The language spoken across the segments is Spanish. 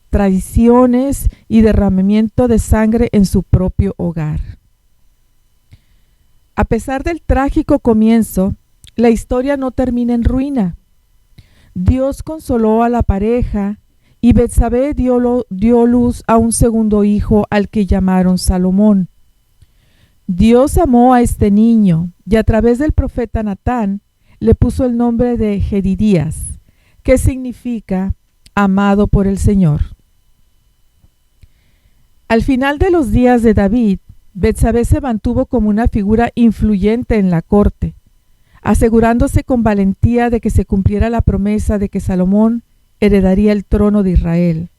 traiciones y derramamiento de sangre en su propio hogar. A pesar del trágico comienzo, la historia no termina en ruina. Dios consoló a la pareja y Betsabé dio luz a un segundo hijo al que llamaron Salomón. Dios amó a este niño y a través del profeta Natán le puso el nombre de Jedidías, que significa amado por el Señor. Al final de los días de David, Betsabé se mantuvo como una figura influyente en la corte, asegurándose con valentía de que se cumpliera la promesa de que Salomón heredaría el trono de Israel.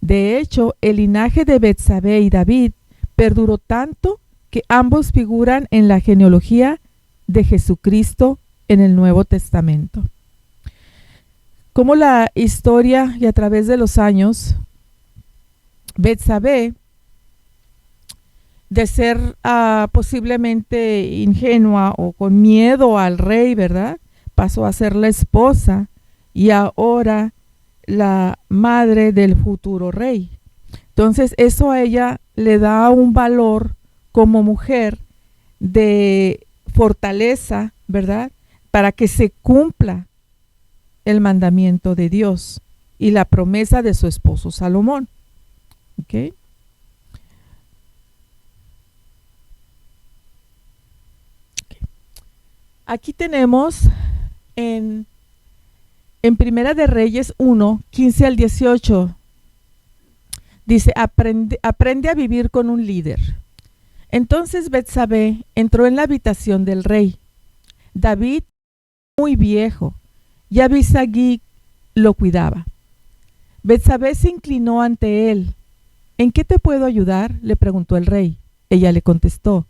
De hecho, el linaje de Betsabé y David perduró tanto que ambos figuran en la genealogía de Jesucristo en el Nuevo Testamento. Como la historia y a través de los años, Betsabé, de ser posiblemente ingenua o con miedo al rey, ¿verdad?, pasó a ser la esposa y ahora la madre del futuro rey. Entonces eso a ella le da un valor como mujer de fortaleza, ¿verdad?, para que se cumpla el mandamiento de Dios y la promesa de su esposo Salomón. ¿Ok? Aquí tenemos en Primera de Reyes 1, 15 al 18, dice, aprende a vivir con un líder. Entonces Betsabé entró en la habitación del rey. David, muy viejo, y Abisagí lo cuidaba. Betsabé se inclinó ante él. ¿En qué te puedo ayudar?, le preguntó el rey. Ella le contestó,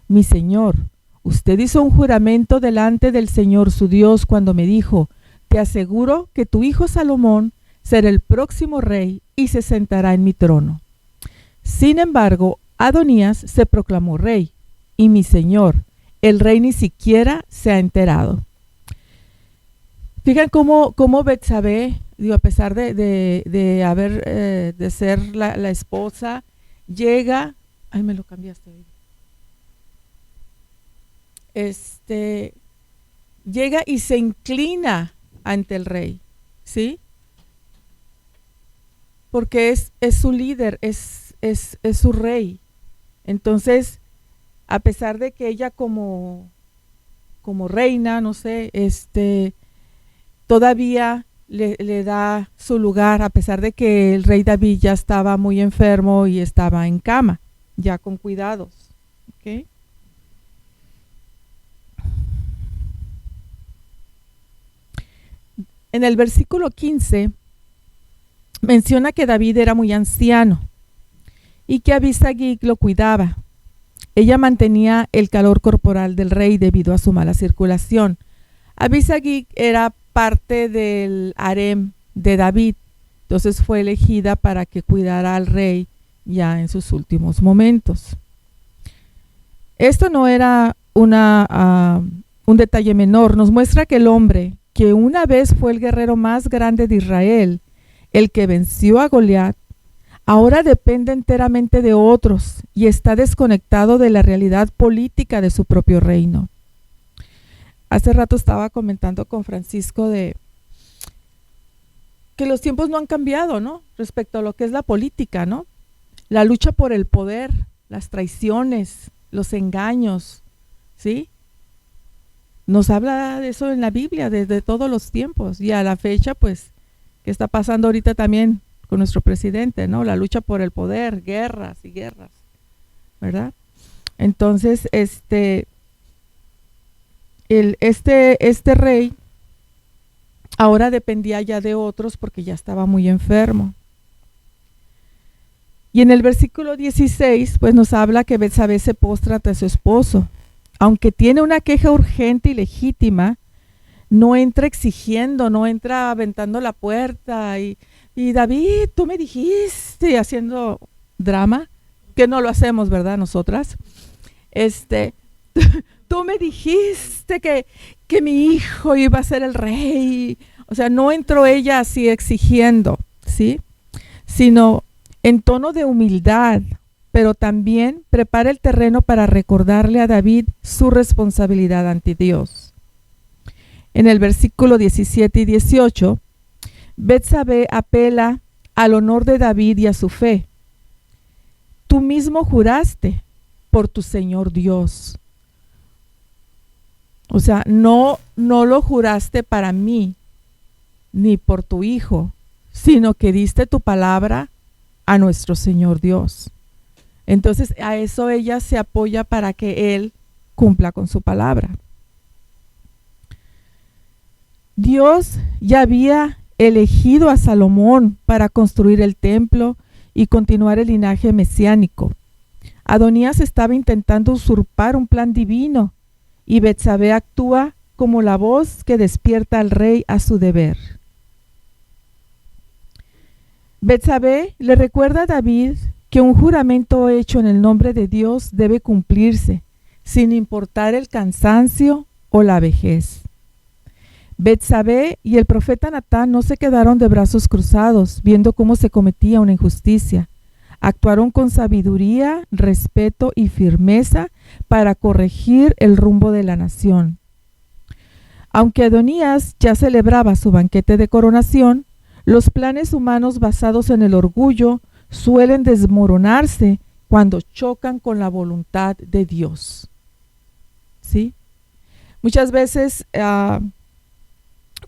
mi señor, usted hizo un juramento delante del Señor su Dios cuando me dijo, te aseguro que tu hijo Salomón será el próximo rey y se sentará en mi trono. Sin embargo, Adonías se proclamó rey y mi señor, el rey ni siquiera se ha enterado. Fijan cómo Betsabé, a pesar de ser la esposa, llega, ay, me lo cambiaste, llega y se inclina ante el rey, ¿sí? Porque es su líder, es su rey. Entonces, a pesar de que ella como reina, no sé, todavía le da su lugar, a pesar de que el rey David ya estaba muy enfermo y estaba en cama, ya con cuidados. ¿Okay? En el versículo 15 menciona que David era muy anciano y que Abisagí lo cuidaba. Ella mantenía el calor corporal del rey debido a su mala circulación. Abisagí era parte del harem de David, entonces fue elegida para que cuidara al rey ya en sus últimos momentos. Esto no era un detalle menor, nos muestra que el hombre que una vez fue el guerrero más grande de Israel, el que venció a Goliat, ahora depende enteramente de otros y está desconectado de la realidad política de su propio reino. Hace rato estaba comentando con Francisco de que los tiempos no han cambiado, ¿no?, respecto a lo que es la política, ¿no? La lucha por el poder, las traiciones, los engaños, ¿sí? Nos habla de eso en la Biblia desde todos los tiempos y a la fecha, pues, que está pasando ahorita también con nuestro presidente, ¿no? La lucha por el poder, guerras y guerras, ¿verdad? Entonces, este rey ahora dependía ya de otros porque ya estaba muy enfermo. Y en el versículo 16, pues nos habla que Betsabé se postra ante su esposo. Aunque tiene una queja urgente y legítima, no entra exigiendo, no entra aventando la puerta y David, tú me dijiste, haciendo drama, que no lo hacemos, ¿verdad? Nosotras. Tú me dijiste que mi hijo iba a ser el rey. O sea, no entró ella así exigiendo, ¿sí? sino en tono de humildad, pero también prepara el terreno para recordarle a David su responsabilidad ante Dios. En el versículo 17 y 18, Betsabé apela al honor de David y a su fe. Tú mismo juraste por tu Señor Dios. O sea, no lo juraste para mí, ni por tu hijo, sino que diste tu palabra a nuestro Señor Dios. Entonces a eso ella se apoya para que él cumpla con su palabra. Dios ya había elegido a Salomón para construir el templo y continuar el linaje mesiánico. Adonías estaba intentando usurpar un plan divino y Betsabé actúa como la voz que despierta al rey a su deber. Betsabé le recuerda a David que un juramento hecho en el nombre de Dios debe cumplirse, sin importar el cansancio o la vejez. Betsabé y el profeta Natán no se quedaron de brazos cruzados viendo cómo se cometía una injusticia. Actuaron con sabiduría, respeto y firmeza para corregir el rumbo de la nación. Aunque Adonías ya celebraba su banquete de coronación, los planes humanos basados en el orgullo suelen desmoronarse cuando chocan con la voluntad de Dios. ¿Sí? Muchas veces,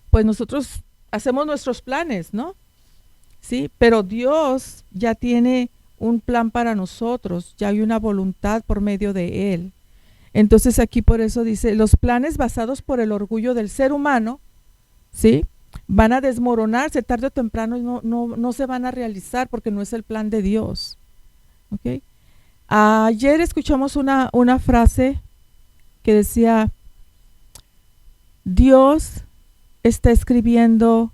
pues nosotros hacemos nuestros planes, ¿no? Sí, pero Dios ya tiene un plan para nosotros, ya hay una voluntad por medio de Él. Entonces aquí por eso dice, los planes basados por el orgullo del ser humano, ¿sí?, van a desmoronarse tarde o temprano y no se van a realizar porque no es el plan de Dios. ¿Okay? Ayer escuchamos una frase que decía, Dios está escribiendo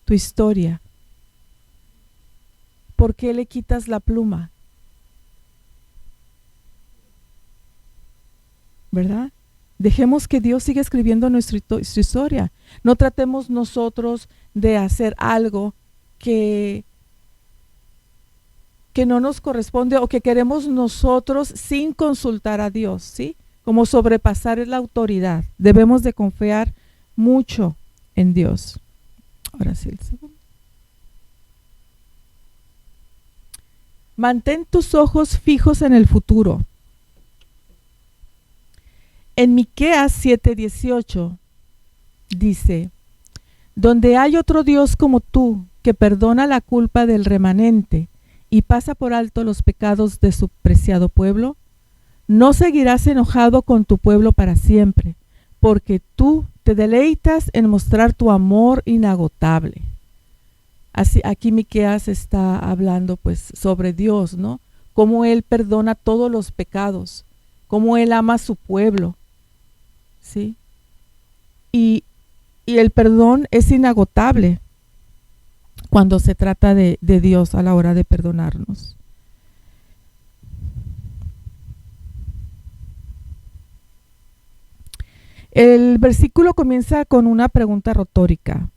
tu historia. ¿Por qué le quitas la pluma? ¿Verdad? Dejemos que Dios siga escribiendo nuestra historia. No tratemos nosotros de hacer algo que no nos corresponde o que queremos nosotros sin consultar a Dios, ¿sí? Como sobrepasar la autoridad. Debemos de confiar mucho en Dios. Ahora sí, el segundo. Mantén tus ojos fijos en el futuro. En Miqueas 7:18 dice, donde hay otro Dios como tú, que perdona la culpa del remanente y pasa por alto los pecados de su preciado pueblo, no seguirás enojado con tu pueblo para siempre, porque tú te deleitas en mostrar tu amor inagotable. Así, aquí Miqueas está hablando pues sobre Dios, ¿no? Cómo Él perdona todos los pecados, cómo Él ama a su pueblo, ¿sí? Y el perdón es inagotable cuando se trata de Dios a la hora de perdonarnos. El versículo comienza con una pregunta retórica.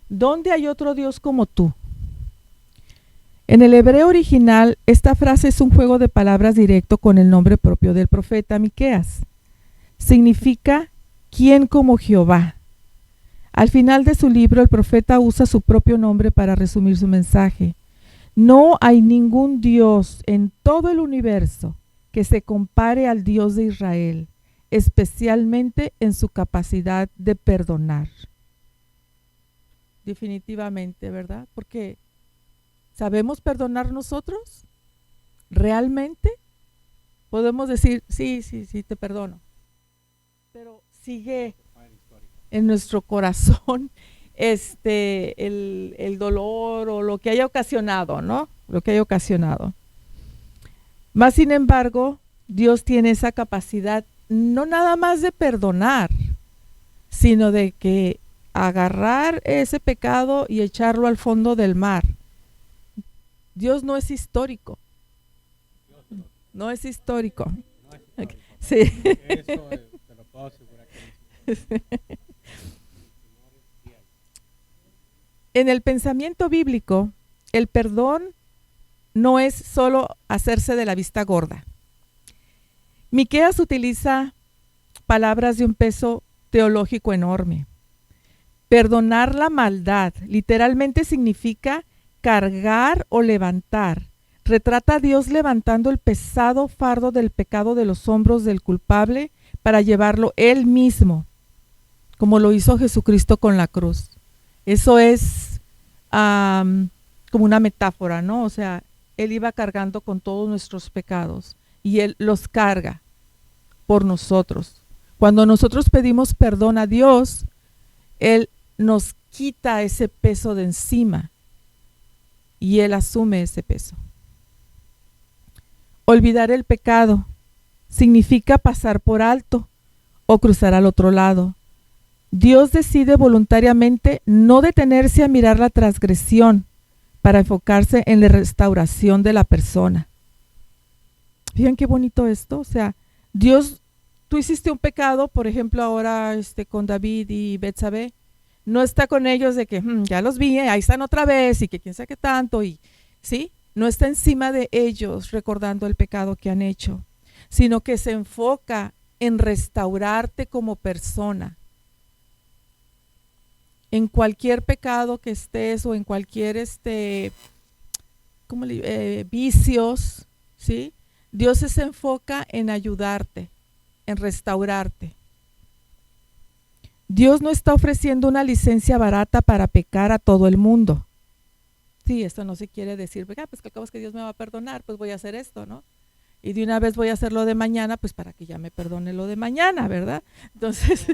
¿Dónde hay otro Dios como tú? En el hebreo original, esta frase es un juego de palabras directo con el nombre propio del profeta Miqueas. Significa ¿quién como Jehová? Al final de su libro, el profeta usa su propio nombre para resumir su mensaje. No hay ningún Dios en todo el universo que se compare al Dios de Israel, especialmente en su capacidad de perdonar. Definitivamente, ¿verdad? Porque ¿sabemos perdonar nosotros? ¿Realmente? Podemos decir, sí, te perdono. Pero sigue en nuestro corazón el dolor o lo que haya ocasionado, ¿no? Lo que haya ocasionado. Más sin embargo, Dios tiene esa capacidad no nada más de perdonar, sino de que agarrar ese pecado y echarlo al fondo del mar. Dios no es histórico. No es histórico. Sí. Eso te lo puedo asegurar que no. En el pensamiento bíblico, el perdón no es solo hacerse de la vista gorda. Miqueas utiliza palabras de un peso teológico enorme. Perdonar la maldad literalmente significa cargar o levantar. Retrata a Dios levantando el pesado fardo del pecado de los hombros del culpable para llevarlo Él mismo, como lo hizo Jesucristo con la cruz. Eso es como una metáfora, ¿no? O sea, Él iba cargando con todos nuestros pecados y Él los carga por nosotros. Cuando nosotros pedimos perdón a Dios, Él nos quita ese peso de encima y Él asume ese peso. Olvidar el pecado significa pasar por alto o cruzar al otro lado. Dios decide voluntariamente no detenerse a mirar la transgresión para enfocarse en la restauración de la persona. Fíjense qué bonito esto. O sea, Dios, tú hiciste un pecado, por ejemplo, ahora con David y Betsabé, no está con ellos de que ya los vi, ahí están otra vez y que quién sabe qué tanto, y ¿sí? No está encima de ellos recordando el pecado que han hecho, sino que se enfoca en restaurarte como persona. En cualquier pecado que estés o en cualquier vicios, ¿sí? Dios se enfoca en ayudarte, en restaurarte. Dios no está ofreciendo una licencia barata para pecar a todo el mundo. Sí, esto no se quiere decir, pues que acabo que Dios me va a perdonar, pues voy a hacer esto, ¿no? Y de una vez voy a hacer lo de mañana, pues para que ya me perdone lo de mañana, ¿verdad? Entonces,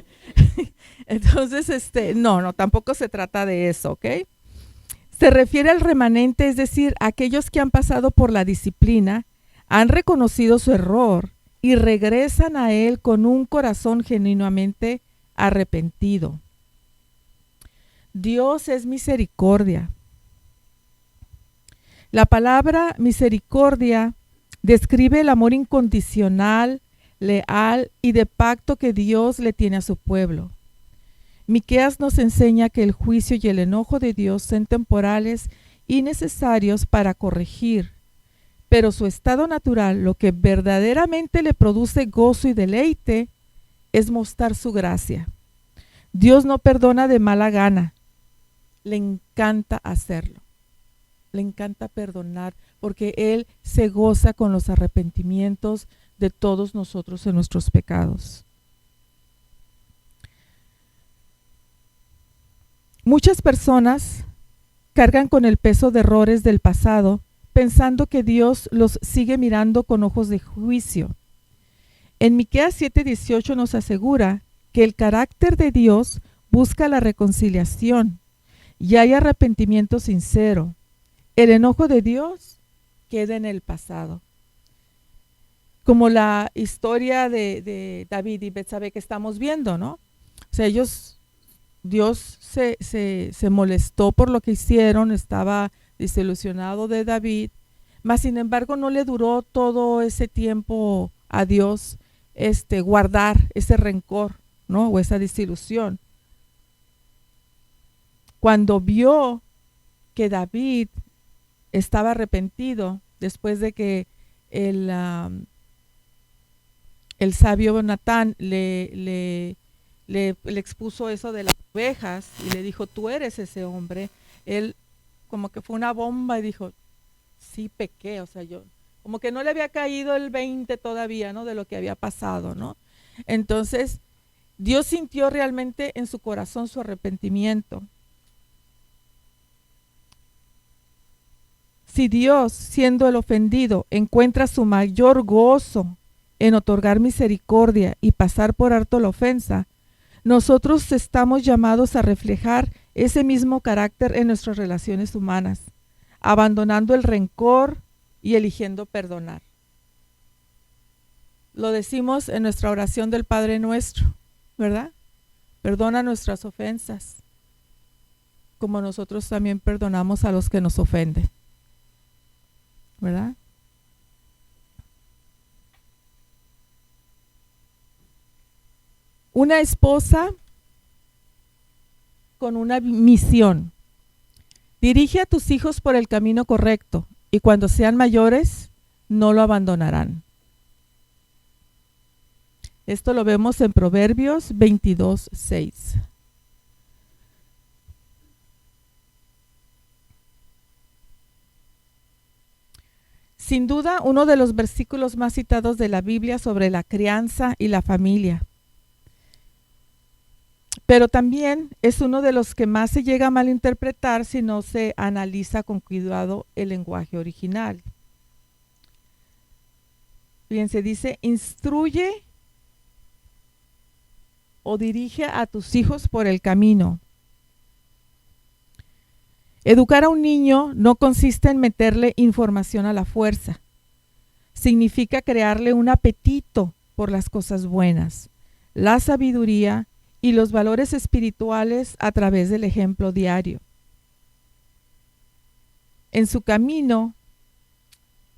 no, tampoco se trata de eso, ¿ok? Se refiere al remanente, es decir, aquellos que han pasado por la disciplina, han reconocido su error y regresan a Él con un corazón genuinamente arrepentido. Dios es misericordia. La palabra misericordia describe el amor incondicional, leal y de pacto que Dios le tiene a su pueblo. Miqueas nos enseña que el juicio y el enojo de Dios son temporales y necesarios para corregir, pero su estado natural, lo que verdaderamente le produce gozo y deleite, es mostrar su gracia. Dios no perdona de mala gana, le encanta hacerlo. Le encanta perdonar porque Él se goza con los arrepentimientos de todos nosotros en nuestros pecados. Muchas personas cargan con el peso de errores del pasado pensando que Dios los sigue mirando con ojos de juicio. En Miqueas 7:18 nos asegura que el carácter de Dios busca la reconciliación y hay arrepentimiento sincero. El enojo de Dios queda en el pasado. Como la historia de David y Betsabé que estamos viendo, ¿no? O sea, Dios se molestó por lo que hicieron, estaba desilusionado de David, mas sin embargo no le duró todo ese tiempo a Dios guardar ese rencor, ¿no? O esa desilusión. Cuando vio que David estaba arrepentido después de que el sabio Natán le expuso eso de las ovejas y le dijo, tú eres ese hombre. Él como que fue una bomba y dijo, sí pequé, o sea, yo como que no le había caído el 20 todavía, ¿no? De lo que había pasado, ¿no? Entonces, Dios sintió realmente en su corazón su arrepentimiento. Si Dios, siendo el ofendido, encuentra su mayor gozo en otorgar misericordia y pasar por alto la ofensa, nosotros estamos llamados a reflejar ese mismo carácter en nuestras relaciones humanas, abandonando el rencor y eligiendo perdonar. Lo decimos en nuestra oración del Padre Nuestro, ¿verdad? Perdona nuestras ofensas, como nosotros también perdonamos a los que nos ofenden, ¿verdad? Una esposa con una misión. Dirige a tus hijos por el camino correcto y cuando sean mayores no lo abandonarán. Esto lo vemos en Proverbios 22:6. Sin duda, uno de los versículos más citados de la Biblia sobre la crianza y la familia. Pero también es uno de los que más se llega a malinterpretar si no se analiza con cuidado el lenguaje original. Fíjense, dice, instruye o dirige a tus hijos por el camino. Educar a un niño no consiste en meterle información a la fuerza. Significa crearle un apetito por las cosas buenas, la sabiduría y los valores espirituales a través del ejemplo diario. En su camino,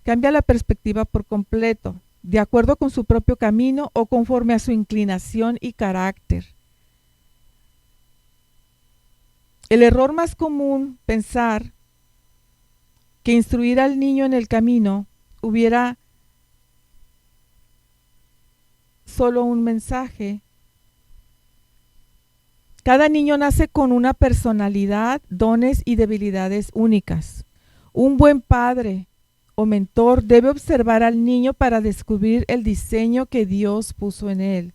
cambia la perspectiva por completo, de acuerdo con su propio camino o conforme a su inclinación y carácter. El error más común, pensar que instruir al niño en el camino hubiera solo un mensaje. Cada niño nace con una personalidad, dones y debilidades únicas. Un buen padre o mentor debe observar al niño para descubrir el diseño que Dios puso en él.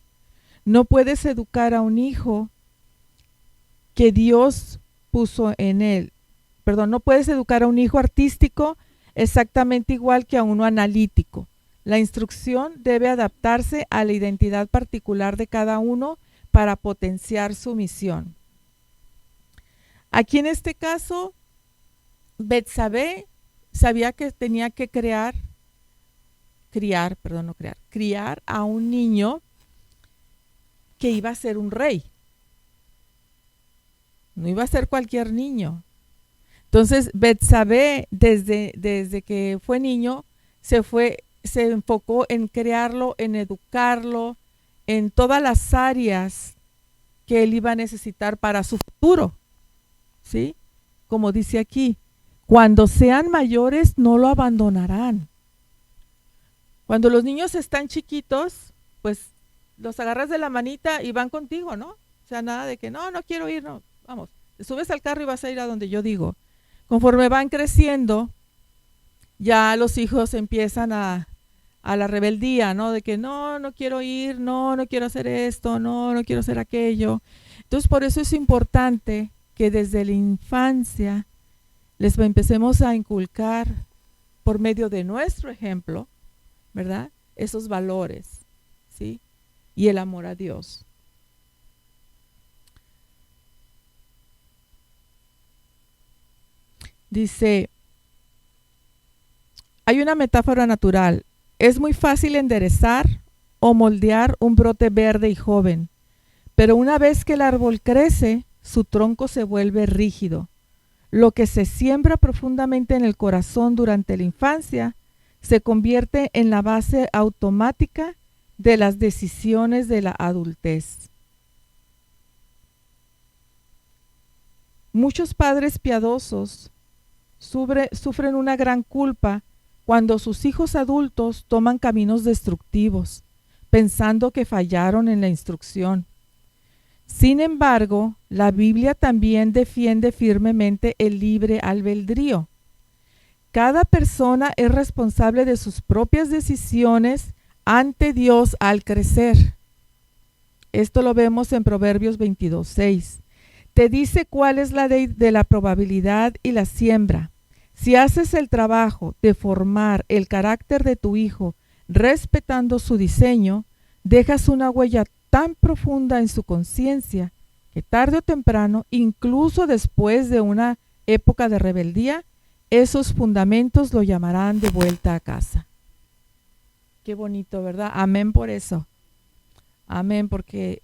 No puedes educar a un hijo que Dios puso en él. No puedes educar a un hijo artístico exactamente igual que a uno analítico. La instrucción debe adaptarse a la identidad particular de cada uno para potenciar su misión. Aquí en este caso, Betsabé sabía que tenía que criar a un niño que iba a ser un rey. No iba a ser cualquier niño. Entonces, Betsabé, desde que fue niño, se enfocó en crearlo, en educarlo, en todas las áreas que él iba a necesitar para su futuro. ¿Sí? Como dice aquí, cuando sean mayores no lo abandonarán. Cuando los niños están chiquitos, pues los agarras de la manita y van contigo, ¿no? O sea, nada de que no quiero ir, no. Vamos, te subes al carro y vas a ir a donde yo digo. Conforme van creciendo, ya los hijos empiezan a la rebeldía, ¿no? De que no quiero ir, no quiero hacer esto, no quiero hacer aquello. Entonces, por eso es importante que desde la infancia les empecemos a inculcar por medio de nuestro ejemplo, ¿verdad? Esos valores, ¿sí? Y el amor a Dios. Dice, hay una metáfora natural. Es muy fácil enderezar o moldear un brote verde y joven, pero una vez que el árbol crece, su tronco se vuelve rígido. Lo que se siembra profundamente en el corazón durante la infancia se convierte en la base automática de las decisiones de la adultez. Muchos padres piadosos sufren una gran culpa cuando sus hijos adultos toman caminos destructivos, pensando que fallaron en la instrucción. Sin embargo, la Biblia también defiende firmemente el libre albedrío. Cada persona es responsable de sus propias decisiones ante Dios al crecer. Esto lo vemos en Proverbios 22:6. Te dice cuál es la ley de la probabilidad y la siembra. Si haces el trabajo de formar el carácter de tu hijo respetando su diseño, dejas una huella tan profunda en su conciencia que tarde o temprano, incluso después de una época de rebeldía, esos fundamentos lo llamarán de vuelta a casa. Qué bonito, ¿verdad? Amén por eso. Amén, porque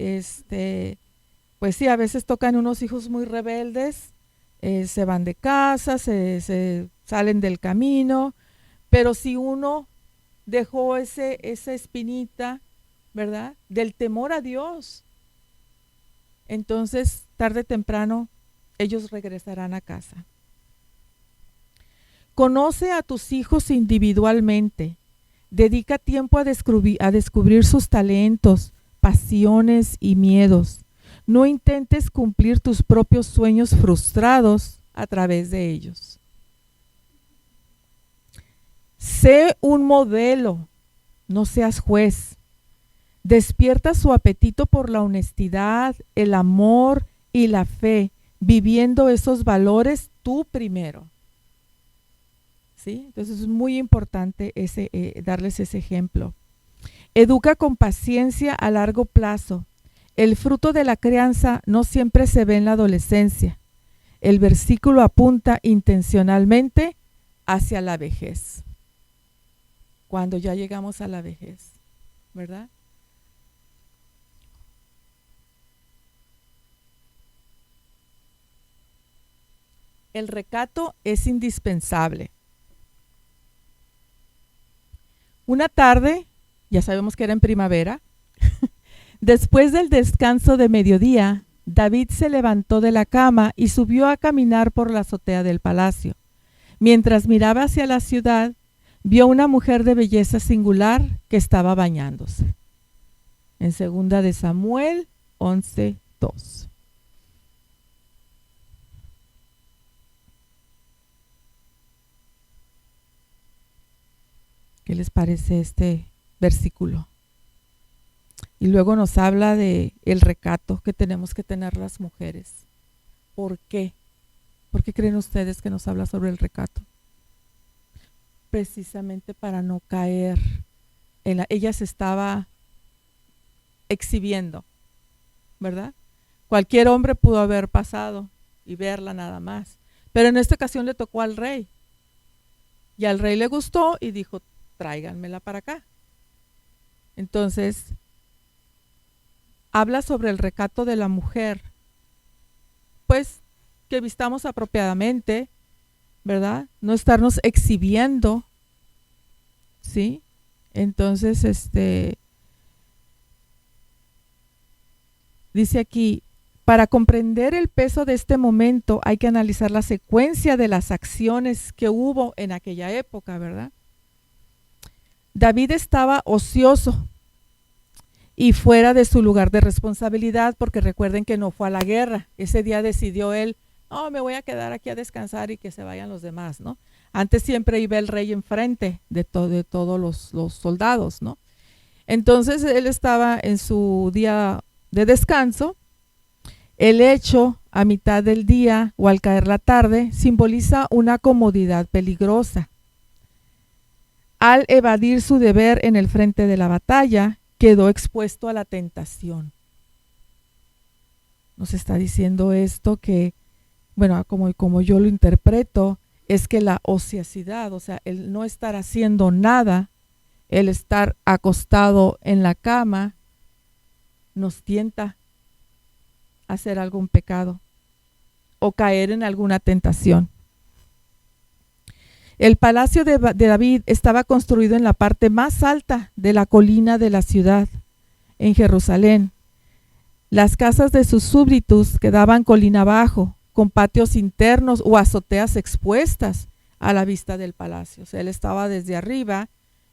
pues sí, a veces tocan unos hijos muy rebeldes, se van de casa, se salen del camino, pero si uno dejó esa espinita, ¿verdad? Del temor a Dios, entonces tarde o temprano ellos regresarán a casa. Conoce a tus hijos individualmente. Dedica tiempo a descubrir sus talentos, pasiones y miedos. No intentes cumplir tus propios sueños frustrados a través de ellos. Sé un modelo, no seas juez. Despierta su apetito por la honestidad, el amor y la fe, viviendo esos valores tú primero. ¿Sí? Entonces es muy importante darles ese ejemplo. Educa con paciencia a largo plazo. El fruto de la crianza no siempre se ve en la adolescencia. El versículo apunta intencionalmente hacia la vejez. Cuando ya llegamos a la vejez, ¿verdad? El recato es indispensable. Una tarde, ya sabemos que era en primavera, después del descanso de mediodía, David se levantó de la cama y subió a caminar por la azotea del palacio. Mientras miraba hacia la ciudad, vio una mujer de belleza singular que estaba bañándose. En 2 de Samuel 11:2. ¿Qué les parece este versículo? Y luego nos habla de el recato que tenemos que tener las mujeres. ¿Por qué? ¿Por qué creen ustedes que nos habla sobre el recato? Precisamente para no caer ella se estaba exhibiendo, ¿verdad? Cualquier hombre pudo haber pasado y verla nada más, pero en esta ocasión le tocó al rey. Y al rey le gustó y dijo, tráiganmela para acá. Entonces, habla sobre el recato de la mujer, pues que vistamos apropiadamente, ¿verdad? No estarnos exhibiendo, ¿sí? Entonces, dice aquí, para comprender el peso de este momento hay que analizar la secuencia de las acciones que hubo en aquella época, ¿verdad? David estaba ocioso y fuera de su lugar de responsabilidad, porque recuerden que no fue a la guerra. Ese día decidió él, no, me voy a quedar aquí a descansar y que se vayan los demás, ¿no? Antes siempre iba el rey enfrente de todos los soldados, ¿no? Entonces él estaba en su día de descanso. El hecho a mitad del día o al caer la tarde simboliza una comodidad peligrosa. Al evadir su deber en el frente de la batalla, quedó expuesto a la tentación. Nos está diciendo esto que, bueno, como yo lo interpreto, es que la ociosidad, o sea, el no estar haciendo nada, el estar acostado en la cama, nos tienta a hacer algún pecado o caer en alguna tentación. El palacio de David estaba construido en la parte más alta de la colina de la ciudad, en Jerusalén. Las casas de sus súbditos quedaban colina abajo, con patios internos o azoteas expuestas a la vista del palacio. O sea, él estaba desde arriba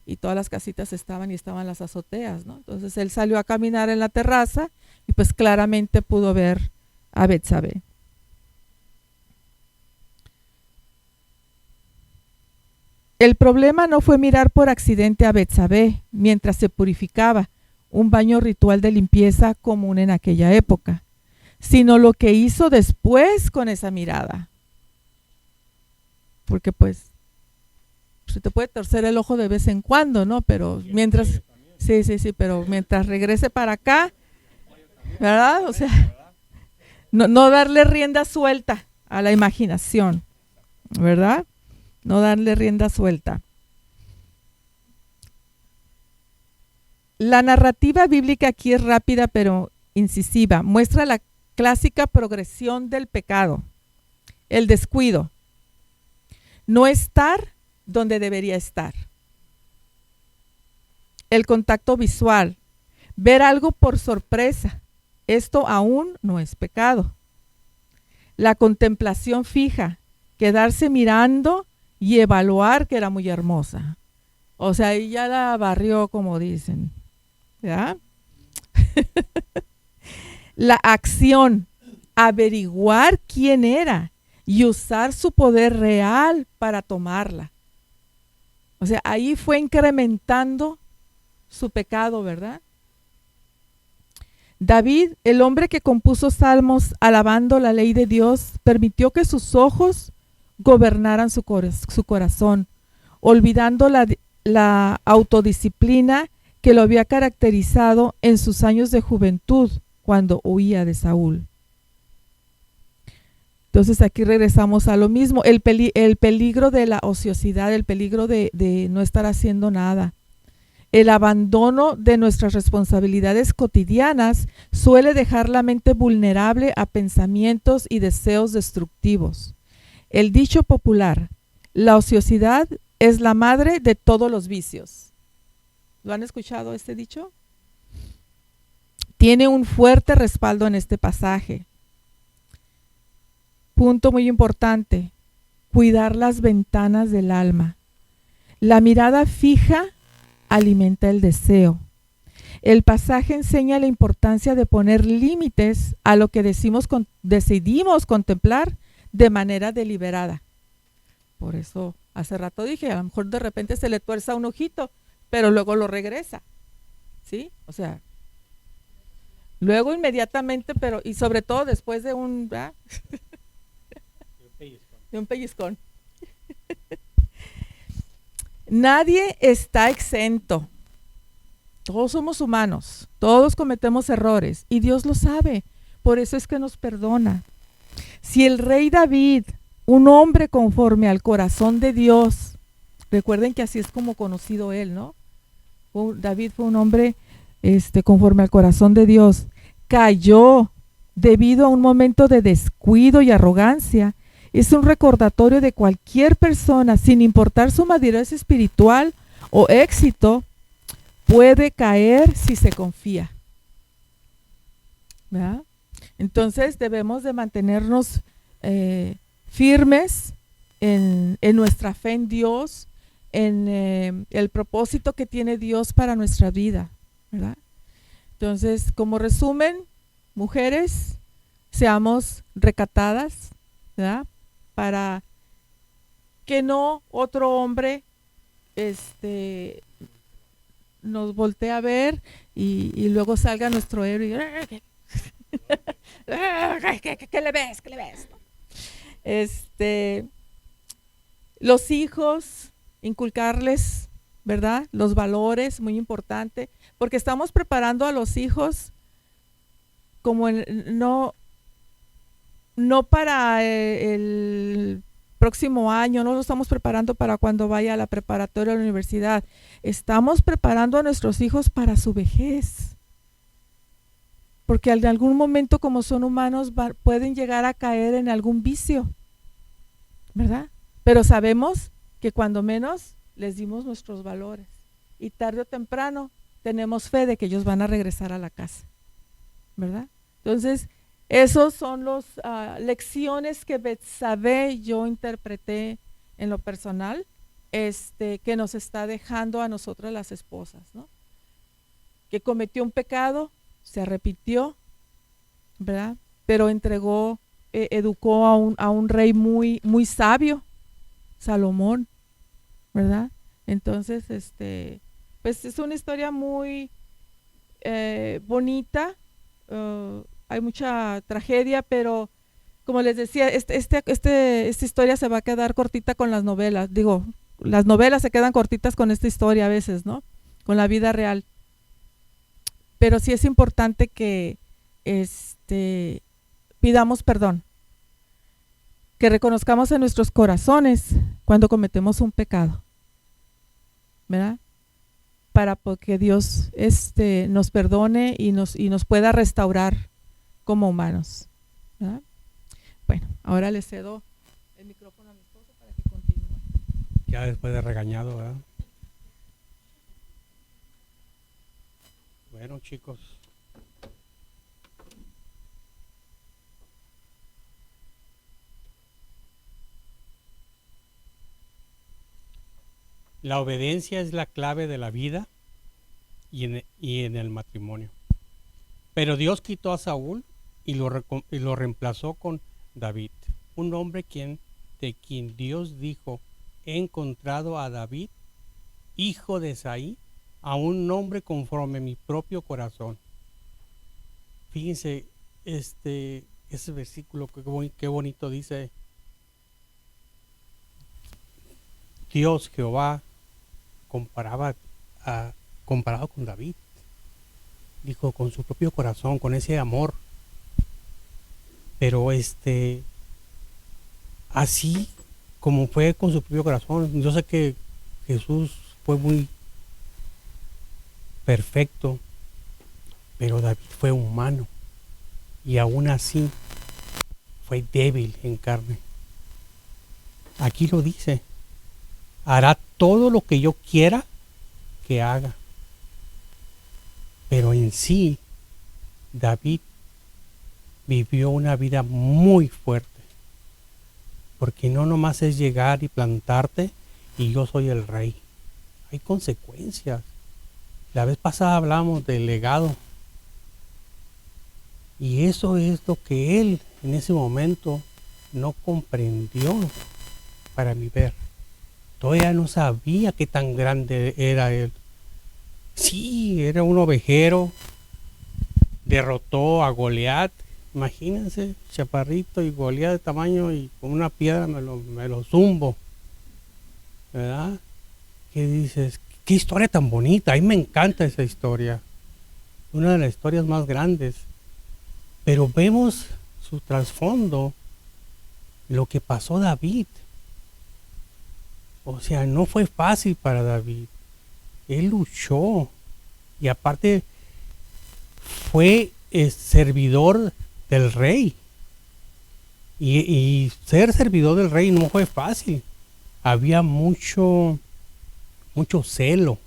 y todas las casitas estaban las azoteas, ¿no? Entonces él salió a caminar en la terraza y pues claramente pudo ver a Betsabé. El problema no fue mirar por accidente a Betsabé mientras se purificaba, un baño ritual de limpieza común en aquella época, sino lo que hizo después con esa mirada. Porque pues se te puede torcer el ojo de vez en cuando, ¿no? Pero mientras, sí, pero mientras regrese para acá, ¿verdad? O sea, no darle rienda suelta a la imaginación, ¿verdad? No darle rienda suelta. La narrativa bíblica aquí es rápida pero incisiva. Muestra la clásica progresión del pecado, el descuido, no estar donde debería estar, el contacto visual, ver algo por sorpresa, esto aún no es pecado. La contemplación fija, quedarse mirando y evaluar que era muy hermosa. O sea, ahí ya la barrió, como dicen. ¿Ya? La acción, averiguar quién era y usar su poder real para tomarla. O sea, ahí fue incrementando su pecado, ¿verdad? David, el hombre que compuso salmos alabando la ley de Dios, permitió que sus ojos gobernaran su corazón, olvidando la autodisciplina que lo había caracterizado en sus años de juventud cuando huía de Saúl. Entonces aquí regresamos a lo mismo, el peligro de la ociosidad, el peligro de no estar haciendo nada. El abandono de nuestras responsabilidades cotidianas suele dejar la mente vulnerable a pensamientos y deseos destructivos. El dicho popular, la ociosidad es la madre de todos los vicios. ¿Lo han escuchado este dicho? Tiene un fuerte respaldo en este pasaje. Punto muy importante, cuidar las ventanas del alma. La mirada fija alimenta el deseo. El pasaje enseña la importancia de poner límites a lo que decidimos contemplar de manera deliberada. Por eso hace rato dije, a lo mejor de repente se le tuerza un ojito, pero luego lo regresa. ¿Sí? O sea, luego inmediatamente, pero y sobre todo después de un pellizcón. Nadie está exento. Todos somos humanos, todos cometemos errores y Dios lo sabe, por eso es que nos perdona. Si el rey David, un hombre conforme al corazón de Dios, recuerden que así es como conocido él, ¿no? David fue un hombre conforme al corazón de Dios, cayó debido a un momento de descuido y arrogancia. Es un recordatorio de cualquier persona, sin importar su madurez espiritual o éxito, puede caer si se confía. ¿Verdad? Entonces debemos de mantenernos firmes en nuestra fe en Dios, en el propósito que tiene Dios para nuestra vida, ¿verdad? Entonces, como resumen, mujeres, seamos recatadas, ¿verdad? Para que no otro hombre nos voltee a ver y luego salga nuestro héroe y ¿qué le ves? ¿Qué le ves? Los hijos, inculcarles, ¿verdad? Los valores, muy importante, porque estamos preparando a los hijos como no para el próximo año, no lo estamos preparando para cuando vaya a la preparatoria o a la universidad. Estamos preparando a nuestros hijos para su vejez. Porque en algún momento, como son humanos, pueden llegar a caer en algún vicio, ¿verdad? Pero sabemos que cuando menos les dimos nuestros valores y tarde o temprano tenemos fe de que ellos van a regresar a la casa, ¿verdad? Entonces, esos son las lecciones que Betsabé yo interpreté en lo personal, que nos está dejando a nosotras las esposas, ¿no? Que cometió un pecado, se arrepintió, ¿verdad? Pero educó a un rey muy, muy sabio, Salomón, ¿verdad? Entonces, pues es una historia muy bonita. Hay mucha tragedia, pero como les decía, esta historia se va a quedar cortita con las novelas. Digo, las novelas se quedan cortitas con esta historia a veces, ¿no? Con la vida real. Pero sí es importante que pidamos perdón, que reconozcamos en nuestros corazones cuando cometemos un pecado, ¿verdad? Para que Dios nos perdone y nos pueda restaurar como humanos, ¿verdad? Bueno, ahora le cedo el micrófono a mi esposo para que continúe. Ya después de regañado, ¿verdad? Bueno, chicos. La obediencia es la clave de la vida y en el matrimonio. Pero Dios quitó a Saúl y lo reemplazó con David, un hombre de quien Dios dijo: he encontrado a David, hijo de Isaí, a un hombre conforme a mi propio corazón. Fíjense, ese versículo, qué bonito dice. Dios, Jehová, comparado con David, dijo, con su propio corazón, con ese amor. Pero así como fue con su propio corazón, yo sé que Jesús fue muy perfecto, pero David fue humano y aún así fue débil en carne. Aquí lo dice: hará todo lo que yo quiera que haga. Pero en sí, David vivió una vida muy fuerte, porque no nomás es llegar y plantarte y yo soy el rey. Hay consecuencias. La vez pasada hablamos del legado, y eso es lo que él en ese momento no comprendió, para mi ver. Todavía no sabía qué tan grande era él. Sí, era un ovejero, derrotó a Goliat. Imagínense, chaparrito y Goliat de tamaño, y con una piedra me lo zumbo, ¿verdad? ¿Qué dices? Qué historia tan bonita. A mí me encanta esa historia, una de las historias más grandes. Pero vemos su trasfondo, lo que pasó David. O sea, no fue fácil para David. Él luchó, y aparte fue servidor del rey. Y ser servidor del rey no fue fácil. Había mucho celo.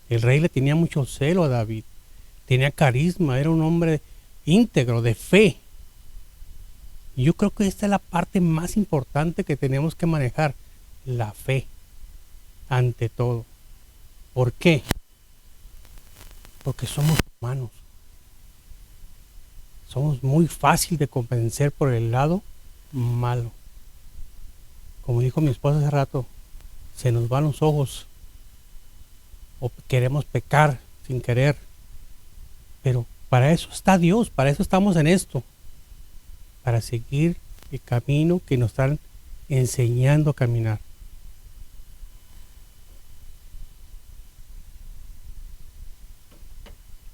El rey le tenía mucho celo a David. Tenía carisma, era un hombre íntegro, de fe. Y yo creo que esta es la parte más importante que tenemos que manejar: la fe, ante todo. ¿Por qué? Porque somos humanos. Somos muy fácil de convencer por el lado malo. Como dijo mi esposa hace rato, se nos van los ojos, o queremos pecar sin querer. Pero para eso está Dios, para eso estamos en esto, para seguir el camino que nos están enseñando a caminar.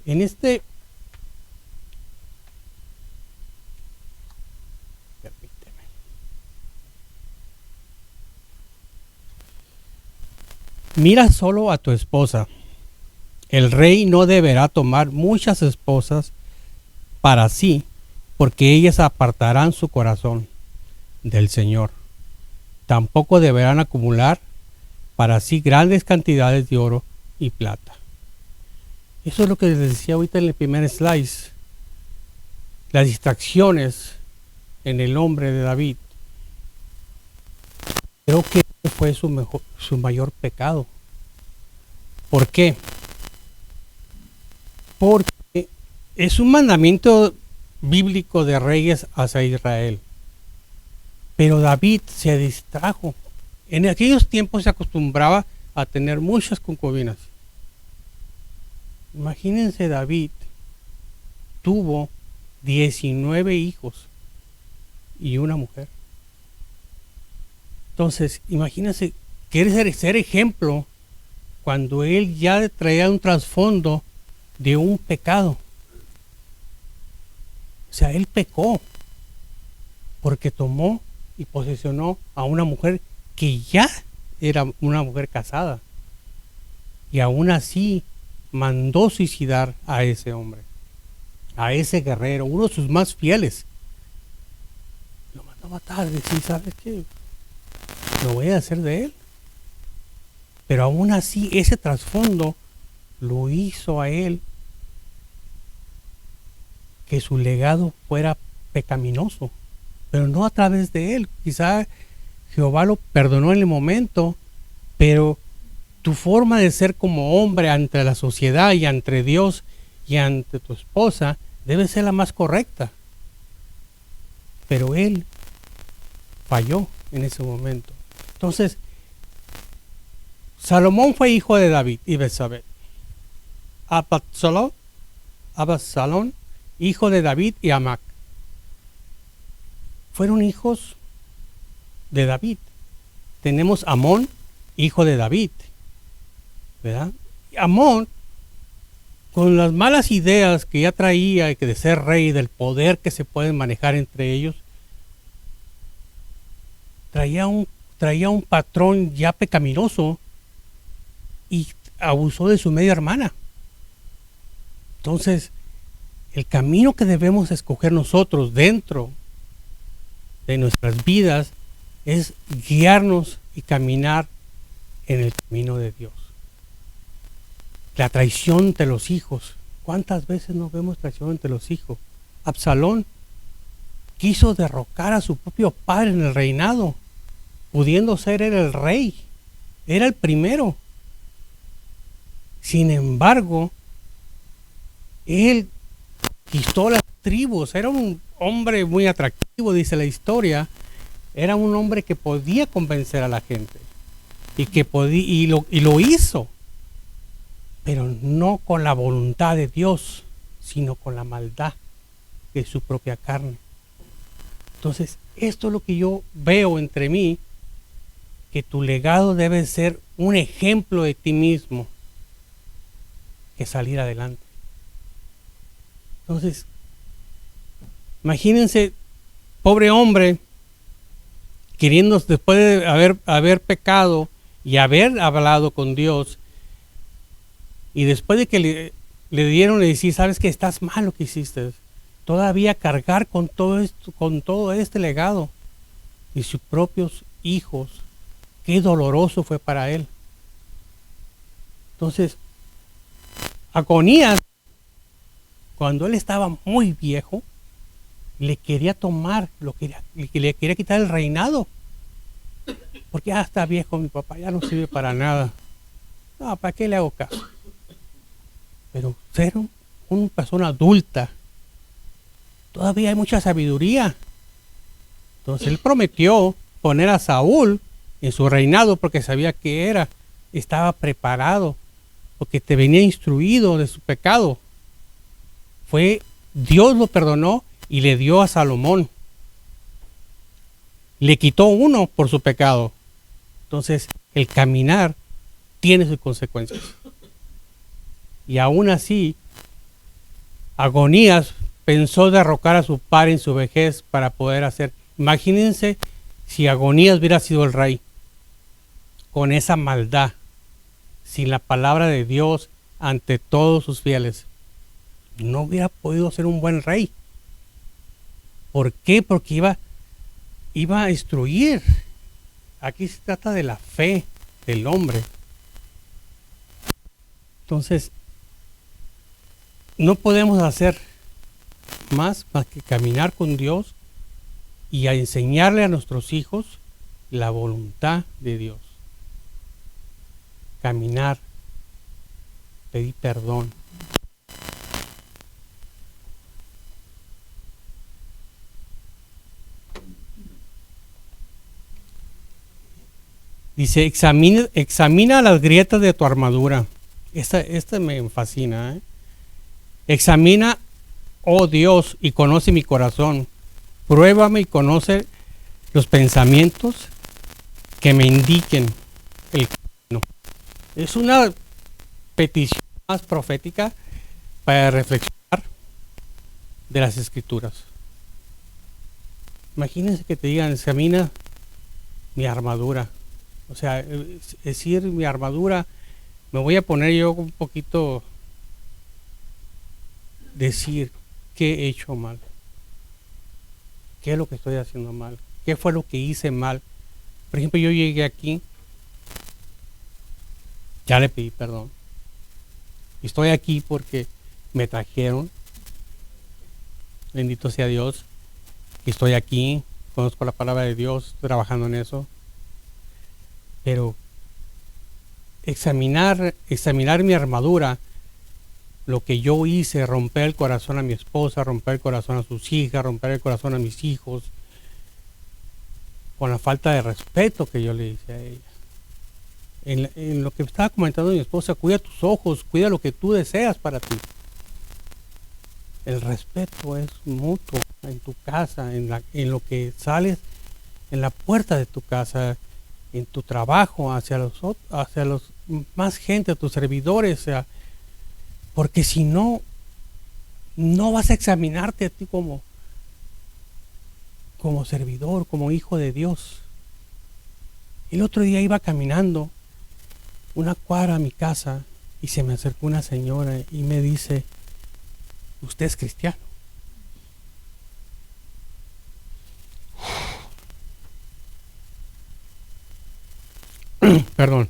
En permíteme. Mira solo a tu esposa. El rey no deberá tomar muchas esposas para sí, porque ellas apartarán su corazón del Señor. Tampoco deberán acumular para sí grandes cantidades de oro y plata. Eso es lo que les decía ahorita en el primer slide. Las distracciones en el hombre de David. Creo que fue su mayor pecado. ¿Por qué? Porque es un mandamiento bíblico de reyes hacia Israel. Pero David se distrajo. En aquellos tiempos se acostumbraba a tener muchas concubinas. Imagínense, David tuvo 19 hijos y una mujer. Entonces, imagínense, quiere ser ejemplo cuando él ya traía un trasfondo de un pecado. O sea, él pecó porque tomó y posesionó a una mujer que ya era una mujer casada, y aún así mandó suicidar a ese hombre, a ese guerrero, uno de sus más fieles. Lo mandó a matar. Decía, ¿sabes qué? Lo voy a hacer de él. Pero aún así ese trasfondo lo hizo a él que su legado fuera pecaminoso, pero no a través de él. Quizá Jehová lo perdonó en el momento, pero tu forma de ser como hombre ante la sociedad y ante Dios y ante tu esposa debe ser la más correcta. Pero él falló en ese momento. Entonces, Salomón fue hijo de David y Betsabé. Absalón, hijo de David y Amac. Fueron hijos de David. Tenemos Amón, hijo de David, ¿verdad? Amón, con las malas ideas que ya traía de ser rey, del poder que se puede manejar entre ellos, traía un patrón ya pecaminoso y abusó de su media hermana. Entonces, el camino que debemos escoger nosotros dentro de nuestras vidas es guiarnos y caminar en el camino de Dios. La traición entre los hijos. ¿Cuántas veces nos vemos traición entre los hijos? Absalón quiso derrocar a su propio padre en el reinado, pudiendo ser él el rey. Era el primero. Sin embargo, él conquistó las tribus. Era un hombre muy atractivo, dice la historia. Era un hombre que podía convencer a la gente y lo hizo, pero no con la voluntad de Dios, sino con la maldad de su propia carne. Entonces, esto es lo que yo veo entre mí, que tu legado debe ser un ejemplo de ti mismo, que salir adelante. Entonces, imagínense, pobre hombre, queriendo, después de haber pecado y haber hablado con Dios, y después de que le dieron, le decía, sabes que estás mal lo que hiciste, todavía cargar con todo esto, con todo este legado y sus propios hijos, qué doloroso fue para él. Entonces, Agonías, cuando él estaba muy viejo, le quería tomar, le quería quitar el reinado. Porque ya está viejo mi papá, ya no sirve para nada. No, ¿para qué le hago caso? Pero ser una persona adulta, todavía hay mucha sabiduría. Entonces él prometió poner a Saúl en su reinado porque sabía que estaba preparado, porque te venía instruido de su pecado. Dios lo perdonó y le dio a Salomón. Le quitó uno por su pecado. Entonces, el caminar tiene sus consecuencias. Y aún así, Agonías pensó derrocar a su padre en su vejez para poder hacer. Imagínense si Agonías hubiera sido el rey, con esa maldad, sin la palabra de Dios ante todos sus fieles. No hubiera podido ser un buen rey. ¿Por qué? Porque iba a destruir. Aquí se trata de la fe del hombre. Entonces, no podemos hacer más que caminar con Dios y a enseñarle a nuestros hijos la voluntad de Dios. Caminar, pedir perdón. Dice, examina las grietas de tu armadura. Esta me fascina. Examina, oh Dios, y conoce mi corazón. Pruébame y conoce los pensamientos que me indiquen el camino. Es una petición más profética para reflexionar de las Escrituras. Imagínense que te digan, examina mi armadura. O sea, es decir, mi armadura, me voy a poner yo un poquito, decir, ¿qué he hecho mal? ¿Qué es lo que estoy haciendo mal? ¿Qué fue lo que hice mal? Por ejemplo, yo llegué aquí, ya le pedí perdón. Estoy aquí porque me trajeron, bendito sea Dios, estoy aquí, conozco la palabra de Dios, estoy trabajando en eso. Pero examinar mi armadura, lo que yo hice, romper el corazón a mi esposa, romper el corazón a sus hijas, romper el corazón a mis hijos, con la falta de respeto que yo le hice a ella. En lo que estaba comentando mi esposa, cuida tus ojos, cuida lo que tú deseas para ti. El respeto es mutuo en tu casa, en lo que sales, en la puerta de tu casa, en tu trabajo, hacia los más gente, a tus servidores, porque si no, no vas a examinarte a ti como servidor, como hijo de Dios. El otro día iba caminando una cuadra a mi casa y se me acercó una señora y me dice: ¿usted es cristiano? Perdón.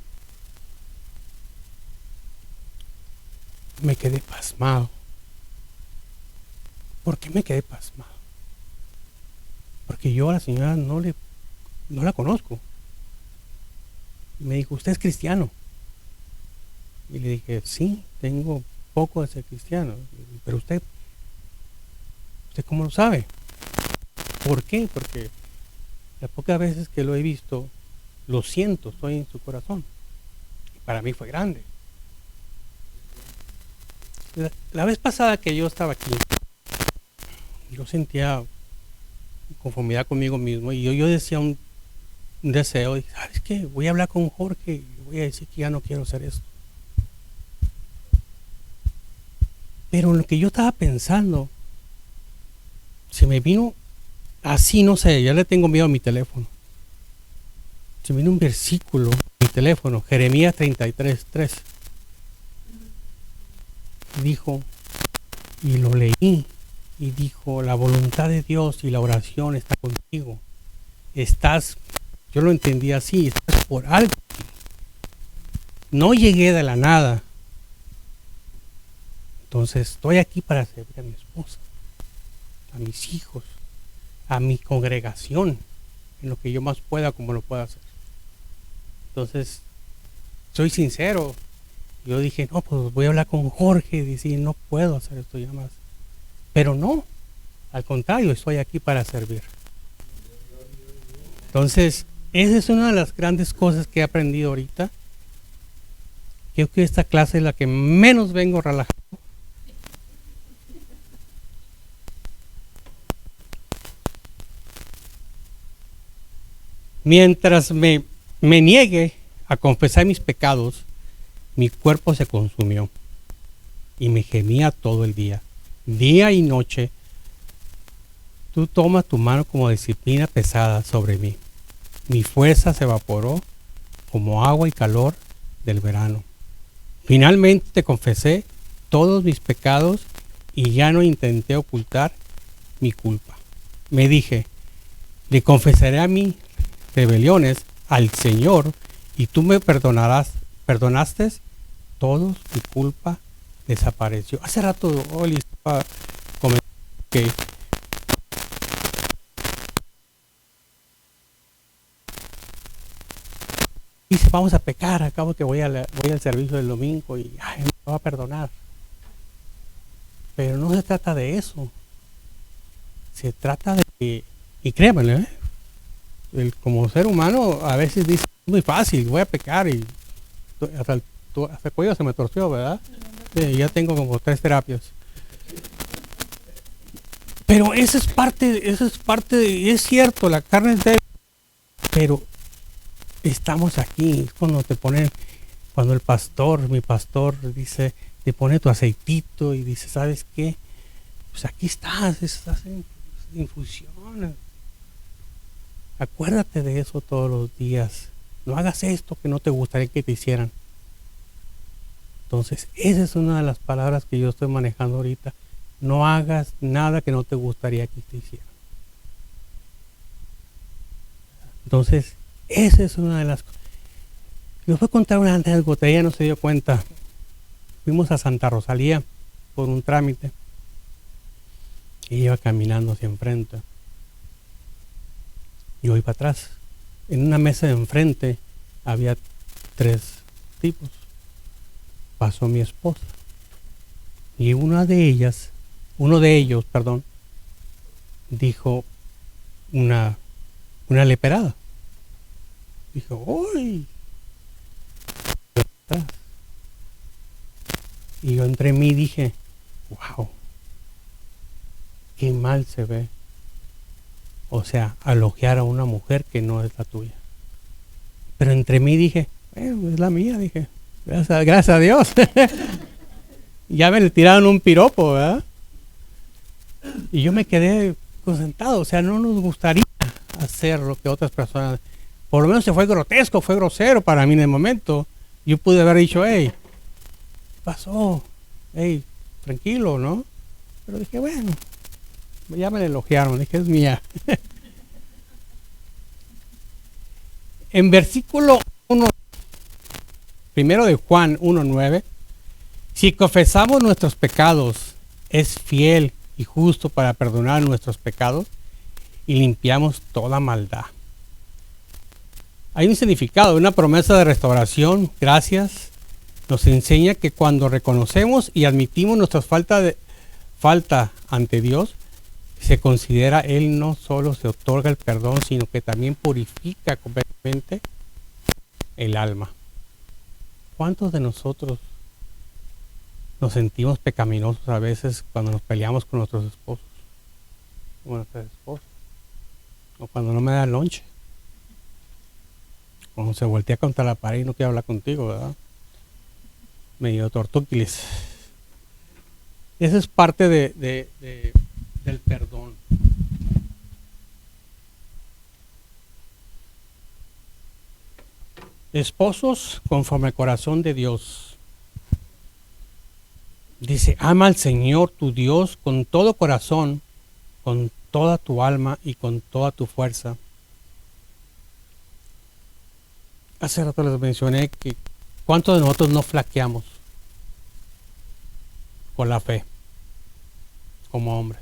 Me quedé pasmado. ¿Por qué me quedé pasmado? Porque yo a la señora no la conozco. Y me dijo: ¿usted es cristiano? Y le dije: sí, tengo poco de ser cristiano. Pero ¿usted cómo lo sabe? ¿Por qué? Porque las pocas veces que lo he visto, lo siento, estoy en su corazón. Y para mí fue grande. La vez pasada que yo estaba aquí, yo sentía conformidad conmigo mismo y yo decía un deseo, y ¿sabes qué? Voy a hablar con Jorge y voy a decir que ya no quiero hacer esto. Pero en lo que yo estaba pensando, se me vino así, no sé, ya le tengo miedo a mi teléfono. Se me vino un versículo en mi teléfono, Jeremías 33:3. Dijo, y lo leí, y dijo: la voluntad de Dios y la oración está contigo. Yo lo entendí así, estás por algo. No llegué de la nada. Entonces estoy aquí para servir a mi esposa, a mis hijos, a mi congregación, en lo que yo más pueda, como lo pueda hacer. Entonces, soy sincero. Yo dije: no, pues voy a hablar con Jorge y decir: no puedo hacer esto ya más. Pero no, al contrario, estoy aquí para servir. Entonces, esa es una de las grandes cosas que he aprendido ahorita. Creo que esta clase es la que menos vengo relajado. Mientras me niegue a confesar mis pecados, mi cuerpo se consumió y me gemía todo el día y noche. Tú tomas tu mano como disciplina pesada sobre mí. Mi fuerza se evaporó como agua y calor del verano. Finalmente te confesé todos mis pecados y ya no intenté ocultar mi culpa. Me dije: le confesaré a mis rebeliones al Señor y tú me perdonaste. Todos mi culpa desapareció. Hace rato Oli estaba comentando que dice: vamos a pecar, acabo que voy al servicio del domingo y me va a perdonar. Pero no se trata de eso. Se trata de que, y créanme, como ser humano a veces dice: es muy fácil, voy a pecar, y hasta el cuello se me torció, ¿verdad? Sí, ya tengo como 3 terapias. Pero eso es parte, es cierto, la carne es débil, pero estamos aquí. Es cuando cuando mi pastor dice, te pone tu aceitito y dice: ¿sabes qué? Pues aquí estás en infusión. Acuérdate de eso todos los días. No hagas esto que no te gustaría que te hicieran. Entonces, esa es una de las palabras que yo estoy manejando ahorita. No hagas nada que no te gustaría que te hicieran. Entonces, esa es una de las cosas. Les voy a contar una anécdota. Ella no se dio cuenta. Fuimos a Santa Rosalía por un trámite. Y iba caminando hacia enfrente. Yo iba atrás. En una mesa de enfrente había 3 tipos. Pasó mi esposa. Y uno de ellos, dijo una leperada. Dijo, ¡uy! Y yo entre mí dije, wow, qué mal se ve. O sea, elogiar a una mujer que no es la tuya. Pero entre mí dije, es la mía, dije, gracias a Dios. Ya me le tiraron un piropo, ¿verdad? Y yo me quedé concentrado. O sea, no nos gustaría hacer lo que otras personas, por lo menos se fue grotesco, fue grosero para mí en el momento. Yo pude haber dicho, hey, ¿qué pasó? Hey, tranquilo, ¿no? Pero dije, bueno, ya me la elogiaron, dije, es mía. En versículo 1, primero de Juan 1:9, si confesamos nuestros pecados, es fiel y justo para perdonar nuestros pecados y limpiamos toda maldad. Hay un significado, una promesa de restauración, gracias. Nos enseña que cuando reconocemos y admitimos nuestra falta ante Dios, se considera, Él no solo se otorga el perdón, sino que también purifica completamente el alma. ¿Cuántos de nosotros nos sentimos pecaminosos a veces cuando nos peleamos con nuestros esposos? O nuestras esposas. O cuando no me da lonche. Cuando se voltea contra la pared y no quiere hablar contigo, ¿verdad? Medio tortúquiles. Esa es parte del perdón. Esposos conforme al corazón de Dios. Dice, ama al Señor tu Dios con todo corazón, con toda tu alma y con toda tu fuerza. Hace rato les mencioné que cuántos de nosotros no flaqueamos con la fe como hombres.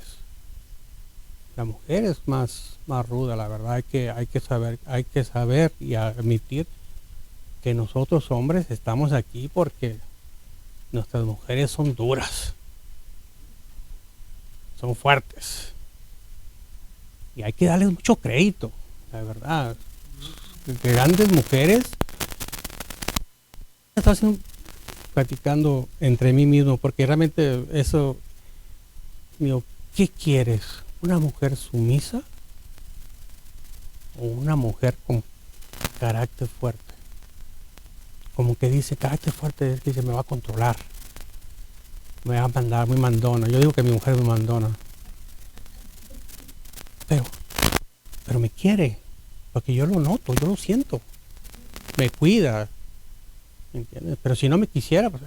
La mujer es más ruda, la verdad. Hay que saber y admitir que nosotros hombres estamos aquí porque nuestras mujeres son duras, son fuertes y hay que darles mucho crédito, la verdad. Grandes mujeres. Estoy platicando entre mí mismo porque realmente eso, digo, ¿qué quieres? ¿Una mujer sumisa o una mujer con carácter fuerte? Como que dice, carácter fuerte es que se me va a controlar, me va a mandar, muy mandona. Yo digo que mi mujer es muy mandona, pero me quiere, porque yo lo noto, yo lo siento, me cuida, ¿entiendes? Pero si no me quisiera, pues,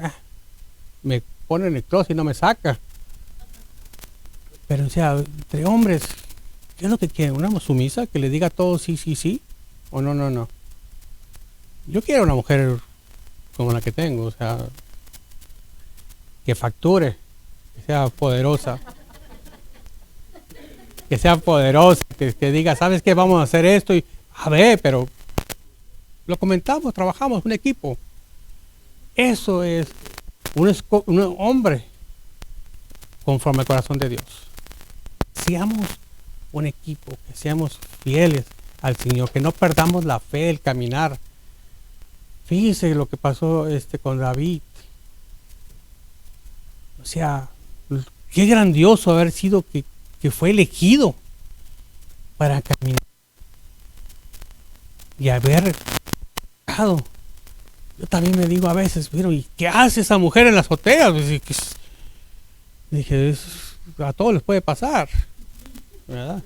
me pone en el closet y no me saca. Pero o sea, entre hombres, ¿qué es lo que quieren? ¿Una sumisa que le diga todo sí, sí, sí? ¿O no, no, no? Yo quiero una mujer como la que tengo, o sea, que facture, que sea poderosa, que diga, ¿sabes qué? Vamos a hacer esto y a ver, pero lo comentamos, trabajamos, un equipo. Eso es un hombre conforme al corazón de Dios. Seamos un equipo, que seamos fieles al Señor, que no perdamos la fe, el caminar. Fíjese lo que pasó con David. O sea, qué grandioso haber sido que fue elegido para caminar y haber pecado. Yo también me digo a veces, pero ¿y qué hace esa mujer en la azotea? Pues, dije, a todos les puede pasar, ¿verdad?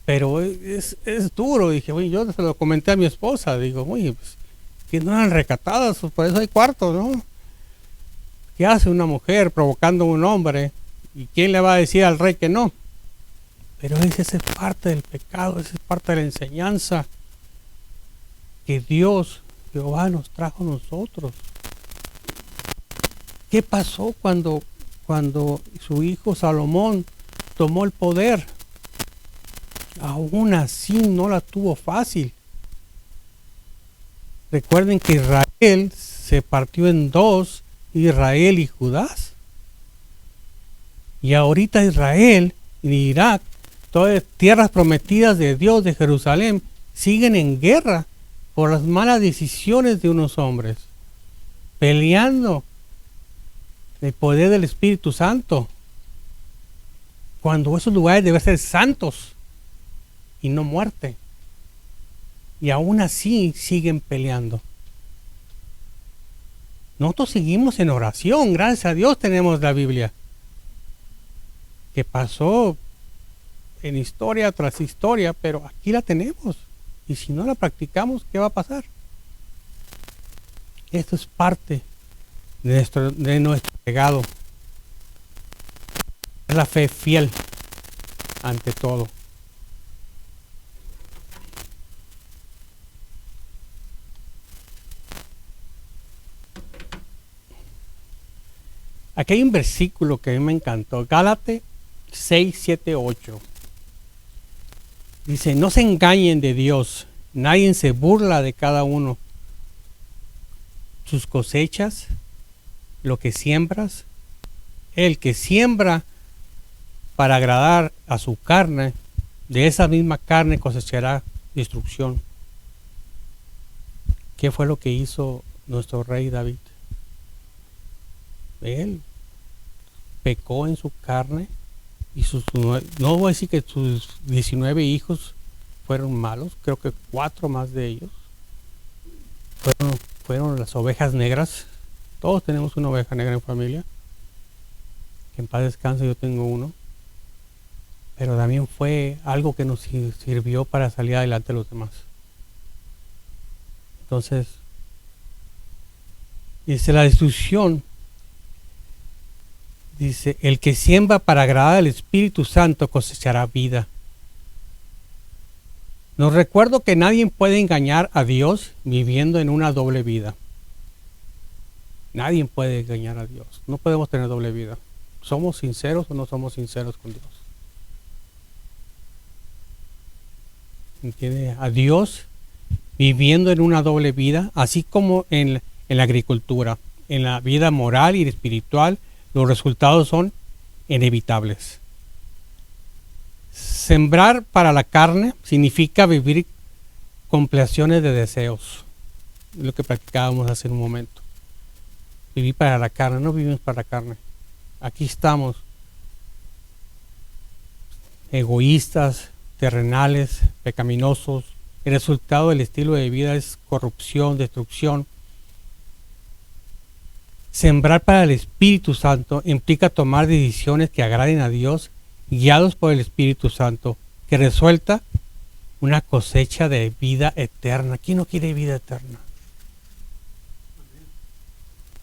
Pero es duro. Dije, oye, yo se lo comenté a mi esposa, digo, oye, pues, que no eran recatadas, pues, por eso hay cuartos, ¿no? ¿Qué hace una mujer provocando a un hombre? ¿Y quién le va a decir al rey que no? Pero esa es parte del pecado, esa es parte de la enseñanza que Dios, Jehová, nos trajo a nosotros. ¿Qué pasó cuando su hijo Salomón tomó el poder? Aún así no la tuvo fácil. Recuerden que Israel se partió en dos, Israel y Judá. Y ahorita Israel y Irak, todas tierras prometidas de Dios, de Jerusalén, siguen en guerra por las malas decisiones de unos hombres, peleando el poder del Espíritu Santo, cuando esos lugares deben ser santos y no muerte. Y aún así siguen peleando. Nosotros seguimos en oración, gracias a Dios tenemos la Biblia, que pasó en historia tras historia, pero aquí la tenemos. Y si no la practicamos, ¿qué va a pasar? Esto es parte de nuestro legado. Es la fe fiel ante todo. Aquí hay un versículo que a mí me encantó. Gálatas 6, 7, 8. Dice, no se engañen de Dios. Nadie se burla de cada uno. Sus cosechas, lo que siembras. El que siembra para agradar a su carne, de esa misma carne cosechará destrucción. ¿Qué fue lo que hizo nuestro rey David? Él pecó en su carne y no voy a decir que sus 19 hijos fueron malos, creo que 4 más de ellos fueron las ovejas negras. Todos tenemos una oveja negra en familia, que en paz descanse, yo tengo uno, pero también fue algo que nos sirvió para salir adelante los demás. Entonces, dice la destrucción. Dice, el que siembra para agradar al Espíritu Santo cosechará vida. Nos recuerdo que nadie puede engañar a Dios viviendo en una doble vida. Nadie puede engañar a Dios. No podemos tener doble vida. ¿Somos sinceros o no somos sinceros con Dios? ¿Entiende? A Dios viviendo en una doble vida, así como en la agricultura, en la vida moral y espiritual, los resultados son inevitables. Sembrar para la carne significa vivir con pleasiones de deseos. Es lo que practicábamos hace un momento. Vivir para la carne, no vivimos para la carne. Aquí estamos egoístas, terrenales, pecaminosos. El resultado del estilo de vida es corrupción, destrucción. Sembrar para el Espíritu Santo implica tomar decisiones que agraden a Dios, guiados por el Espíritu Santo, que resulta una cosecha de vida eterna. ¿Quién no quiere vida eterna?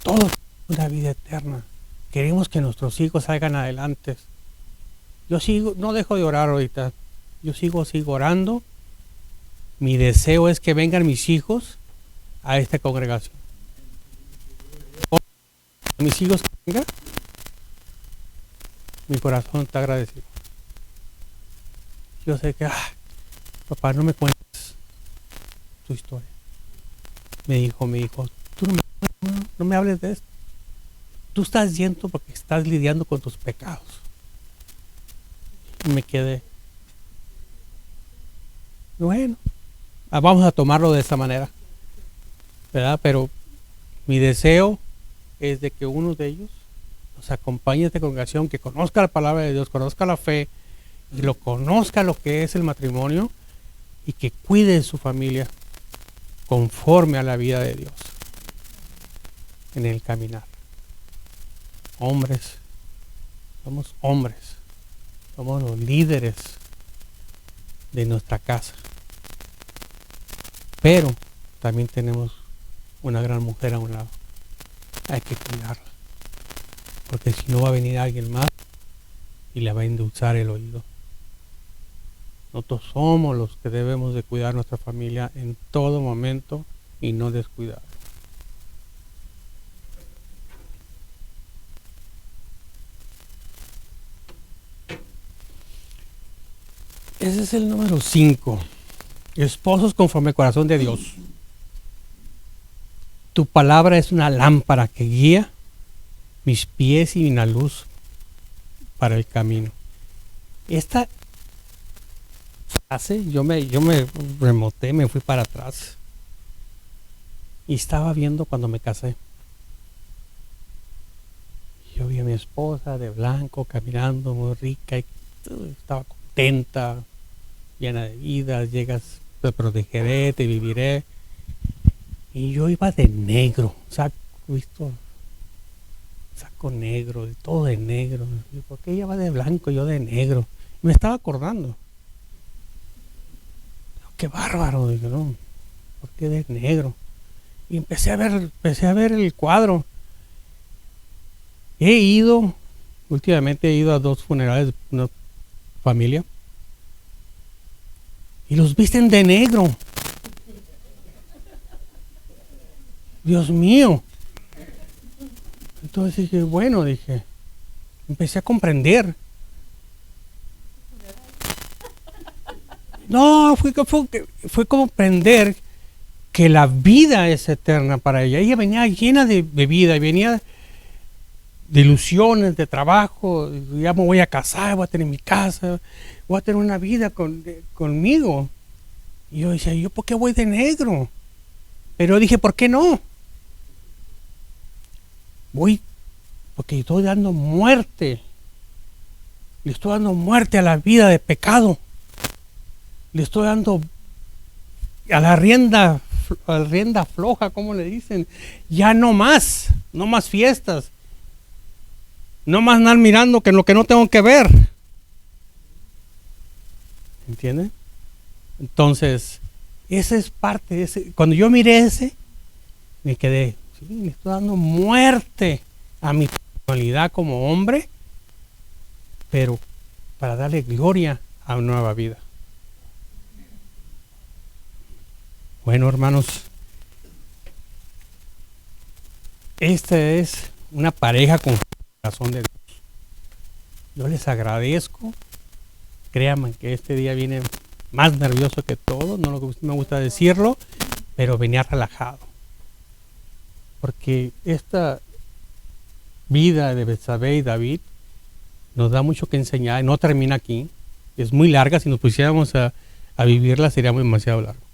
Todos una vida eterna. Queremos que nuestros hijos salgan adelante. Yo no dejo de orar ahorita. Yo sigo orando. Mi deseo es que vengan mis hijos a esta congregación. Mis hijos que vengan, mi corazón está agradecido. Yo sé que, papá, no me cuentes tu historia. Me dijo mi hijo, tú no me hables de esto. Tú estás yendo porque estás lidiando con tus pecados. Y me quedé, bueno, vamos a tomarlo de esa manera, ¿verdad? Pero mi deseo es de que uno de ellos nos acompañe a esta congregación, que conozca la palabra de Dios, conozca la fe, y conozca lo que es el matrimonio, y que cuide de su familia conforme a la vida de Dios en el caminar. Hombres, somos los líderes de nuestra casa, pero también tenemos una gran mujer a un lado. Hay que cuidarla, porque si no va a venir alguien más y le va a endulzar el oído. Nosotros somos los que debemos de cuidar nuestra familia en todo momento y no descuidar. Ese es el número 5. Esposos conforme al corazón de Dios. Tu palabra es una lámpara que guía mis pies y una luz para el camino. Esta frase, yo me remonté, me fui para atrás y estaba viendo cuando me casé. Yo vi a mi esposa de blanco caminando muy rica y estaba contenta, llena de vida. Llegas, te protegeré, te viviré. Y yo iba de negro, saco negro, todo de negro. ¿Por qué ella va de blanco y yo de negro? Y me estaba acordando. Qué bárbaro, dije, no, ¿por qué de negro? Y empecé a ver el cuadro. Últimamente he ido a 2 funerales de una familia y los visten de negro. Dios mío. Entonces dije, bueno, empecé a comprender. No, fue comprender que la vida es eterna para ella. Ella venía llena de vida, y venía de ilusiones, de trabajo. Ya me voy a casar, voy a tener mi casa, voy a tener una vida conmigo. Y yo decía, ¿yo por qué voy de negro? Pero dije, ¿por qué no? Voy porque estoy dando muerte. Le estoy dando muerte a la vida de pecado. Le estoy dando a la rienda floja, como le dicen. Ya no más fiestas. No más andar mirando que lo que no tengo que ver. ¿Entienden? Entonces, esa es parte. Cuando yo miré me quedé, sí, le estoy dando muerte a mi personalidad como hombre, pero para darle gloria a una nueva vida. Bueno, hermanos, esta es una pareja con el corazón de Dios. Yo les agradezco. Créanme que este día viene más nervioso que todo, no lo que me gusta decirlo, pero venía relajado. Porque esta vida de Betsabé y David nos da mucho que enseñar. No termina aquí. Es muy larga. Si nos pusiéramos a vivirla sería demasiado largo.